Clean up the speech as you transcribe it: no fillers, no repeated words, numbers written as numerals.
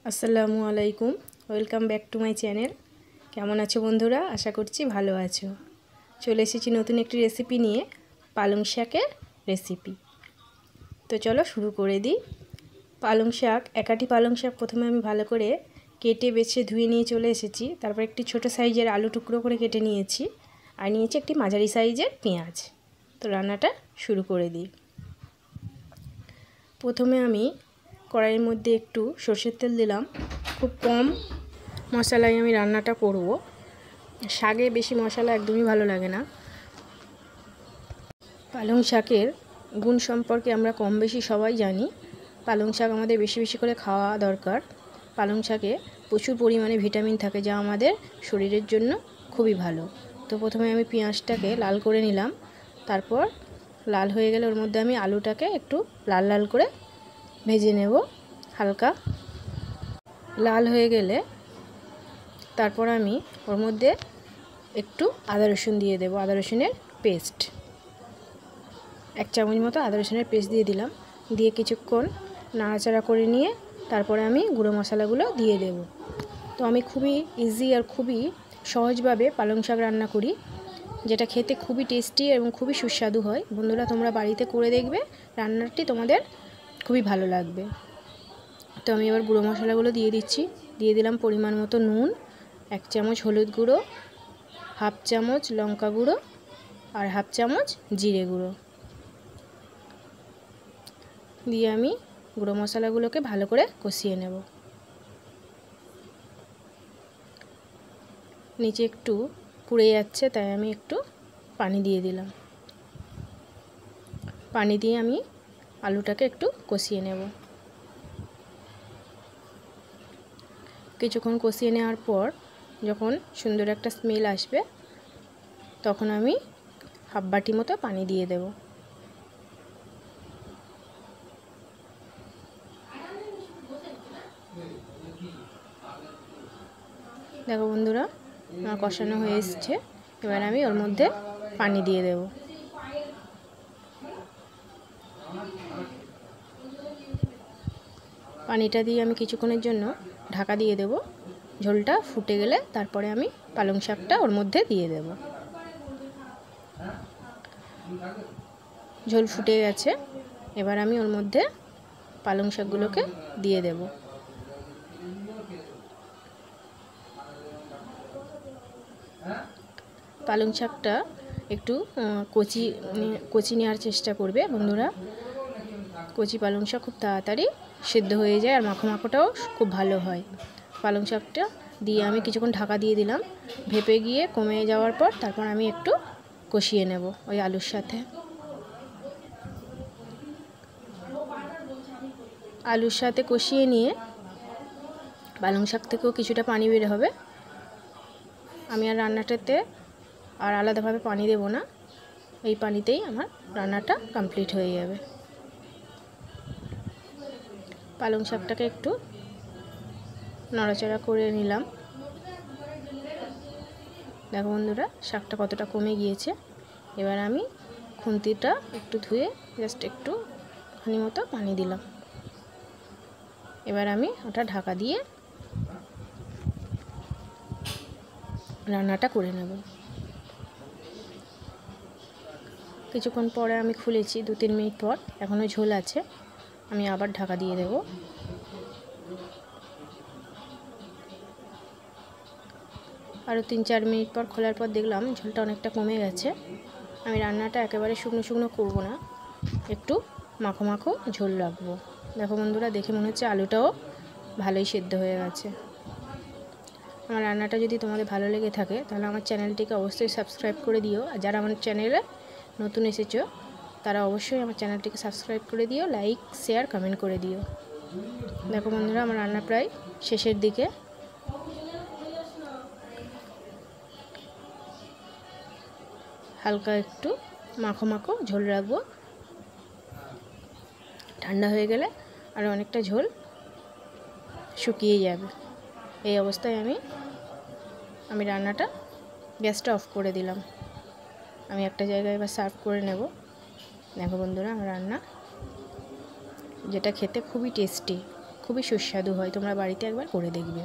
আসসালামু আলাইকুম, welcome back to my channel. কেমন আছো বন্ধুরা? আশা করছি ভালো আছো। চলে এসেছি নতুন একটি রেসিপি নিয়ে, পালং শাকের রেসিপি। তো চলো শুরু করে দিই। পালং শাক, একাটি পালং শাক প্রথমে আমি ভালো করে কেটে বেছে ধুয়ে নিয়ে চলে এসেছি। তারপর একটি ছোট সাইজের আলু টুকরো করে কেটে নিয়েছি, আর নিয়েছি একটি মাঝারি সাইজের পেঁয়াজ। তো রান্নাটা শুরু করে দিই। প্রথমে আমি কড়াইয়ের মধ্যে একটু সর্ষের তেল দিলাম। খুব কম মশলায় আমি রান্নাটা করব। শাকে বেশি মশলা একদমই ভালো লাগে না। পালং শাকের গুণ সম্পর্কে আমরা কম বেশি সবাই জানি। পালং শাক আমাদের বেশি বেশি করে খাওয়া দরকার। পালং শাকে প্রচুর পরিমাণে ভিটামিন থাকে, যা আমাদের শরীরের জন্য খুবই ভালো। তো প্রথমে আমি পেঁয়াজটাকে লাল করে নিলাম। তারপর লাল হয়ে গেলে ওর মধ্যে আমি আলুটাকে একটু লাল লাল করে ভেজে নেব। হালকা লাল হয়ে গেলে তারপর আমি ওর মধ্যে একটু আদা রসুন দিয়ে দেবো। আদা রসুনের পেস্ট 1 চামচ মতো আদা রসুনের পেস্ট দিয়ে দিলাম। দিয়ে কিছুক্ষণ নাড়াচাড়া করে নিয়ে তারপরে আমি গুঁড়ো মশলাগুলো দিয়ে দেব। তো আমি খুবই ইজি আর খুবই সহজভাবে পালং শাক রান্না করি, যেটা খেতে খুবই টেস্টি এবং খুবই সুস্বাদু হয়। বন্ধুরা, তোমরা বাড়িতে করে দেখবে, রান্নাটি তোমাদের খুবই ভালো লাগবে। তো আমি এবার গুঁড়ো মশলাগুলো দিয়ে দিচ্ছি। দিয়ে দিলাম পরিমাণ মতো নুন, 1 চামচ হলুদ গুঁড়ো, 1/2 চামচ লঙ্কা গুঁড়ো, আর 1/2 চামচ জিরে গুঁড়ো দিয়ে আমি গুঁড়ো মশলাগুলোকে ভালো করে কষিয়ে নেব। নিচে একটু পুড়ে যাচ্ছে, তাই আমি একটু পানি দিয়ে দিলাম। পানি দিয়ে আমি আলুটাকে একটু কষিয়ে নেব। কিছুক্ষণ কষিয়ে নেওয়ার পর যখন সুন্দর একটা স্মেল আসবে, তখন আমি 1/2 বাটি মতো পানি দিয়ে দেব। দেখো বন্ধুরা, আমার কষানো হয়ে এসছে। এবার আমি ওর মধ্যে পানি দিয়ে দেব। পানিটা দিয়ে আমি কিছুক্ষণের জন্য ঢাকা দিয়ে দেব। ঝোলটা ফুটে গেলে তারপরে আমি পালং শাকটা ওর মধ্যে দিয়ে দেব। ঝোল ফুটে গেছে, এবার আমি ওর মধ্যে পালং শাকগুলোকে দিয়ে দেব। পালং শাকটা একটু কচি নেওয়ার চেষ্টা করবে বন্ধুরা। কচি পালং শাক খুব তাড়াতাড়ি সেদ্ধ হয়ে যায়, আর মাখো মাখোটাও খুব ভালো হয়। পালং শাকটা দিয়ে আমি কিছুক্ষণ ঢাকা দিয়ে দিলাম। ভেপে গিয়ে কমে যাওয়ার পর তারপর আমি একটু কষিয়ে নেব ওই আলুর সাথে। আলুর সাথে কষিয়ে নিয়ে পালং শাক থেকেও কিছুটা পানি বের হবে। আমি আর রান্নাটাতে আর আলাদাভাবে পানি দেব না, এই পানিতেই আমার রান্নাটা কমপ্লিট হয়ে যাবে। পালং শাকটাকে একটু নাড়াচাড়া করে নিলাম। দেখো বন্ধুরা, শাকটা কতটা কমে গিয়েছে। এবার আমি খুন্তিটা একটু ধুয়ে জাস্ট একটুখানি মতো পানি দিলাম। এবার আমি ওটা ঢাকা দিয়ে রান্নাটা করে নেব। কিছুক্ষণ পরে আমি খুলেছি, 2-3 মিনিট পর। এখনও ঝোল আছে, আমি আবার ঢাকা দিয়ে দেব। আরও 3-4 মিনিট পর খোলার পর দেখলাম ঝোলটা অনেকটা কমে গেছে। আমি রান্নাটা একেবারে শুকনো শুকনো করব না, একটু মাখো মাখো ঝোল রাখবো। দেখো বন্ধুরা, দেখে মনে হচ্ছে আলুটাও ভালোই সেদ্ধ হয়ে গেছে। আমার রান্নাটা যদি তোমাদের ভালো লেগে থাকে, তাহলে আমার চ্যানেলটিকে অবশ্যই সাবস্ক্রাইব করে দিও। আর যারা আমার চ্যানেলে নতুন এসেছো, তারা অবশ্যই আমার চ্যানেলটিকে সাবস্ক্রাইব করে দিও, লাইক শেয়ার কমেন্ট করে দিও। দেখো বন্ধুরা, আমার রান্না প্রায় শেষের দিকে। হালকা একটু মাখো মাখো ঝোল রাখবো। ঠান্ডা হয়ে গেলে আর অনেকটা ঝোল শুকিয়ে যাবে। এই অবস্থায় আমি রান্নাটা গ্যাসটা অফ করে দিলাম। আমি একটা জায়গায় এবার সার্ভ করে নেব। দেখো বন্ধুরা, আমার রান্না, যেটা খেতে খুবই টেস্টি, খুব খুবই সুস্বাদু হয়। তোমরা বাড়িতে একবার করে দেখবে।